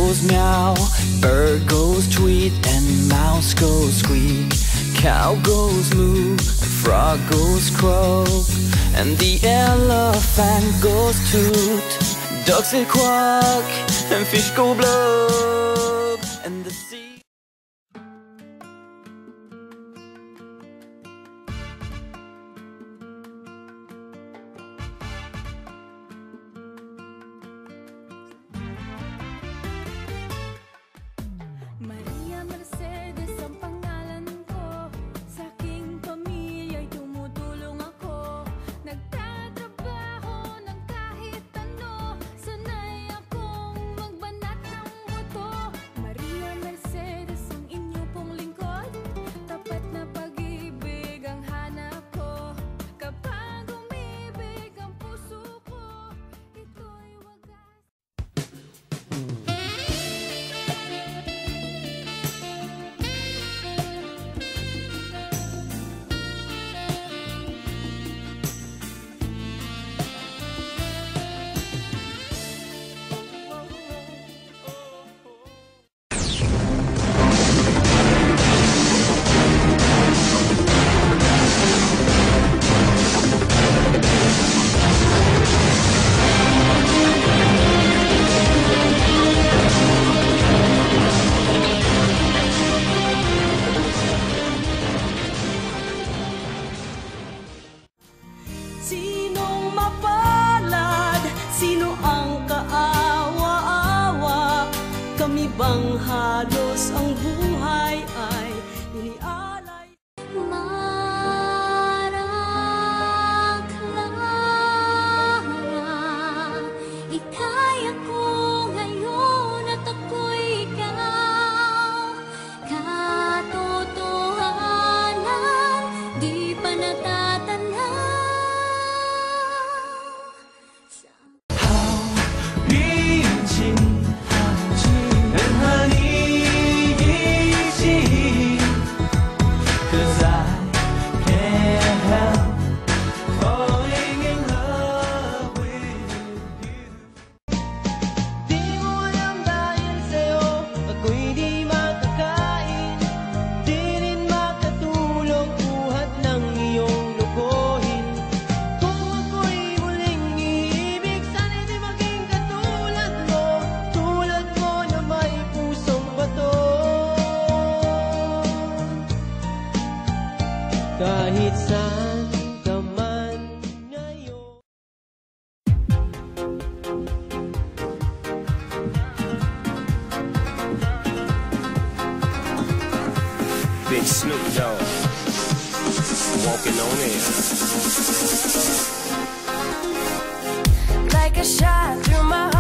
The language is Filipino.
goes meow, bird goes tweet, and mouse goes squeak. Cow goes moo, and frog goes croak, and the elephant goes toot. Ducks say quack, and fish go blub, and the sea. Maria Mercedes ang pangalan ko. Sa aking pamilya'y tumutulong ako. Nagtatrabaho ng kahit ano. Sanay akong magbanat ng buto. Maria Mercedes ang inyo pong lingkod. Tapat na pag-ibig ang hanap ko. Kapag umibig ang puso ko, ito'y wagas. Sinong mapalad? Sino ang kaawa-awa? Kami bang halos ang buhay ay inialay? Mara Clara, ika'y ako ngayon at ako'y ikaw. Katotohanan, di pa natatanaw. Kahit saan ka man ngayon. Big Snoop Dogg, walking on air. Like a shot through my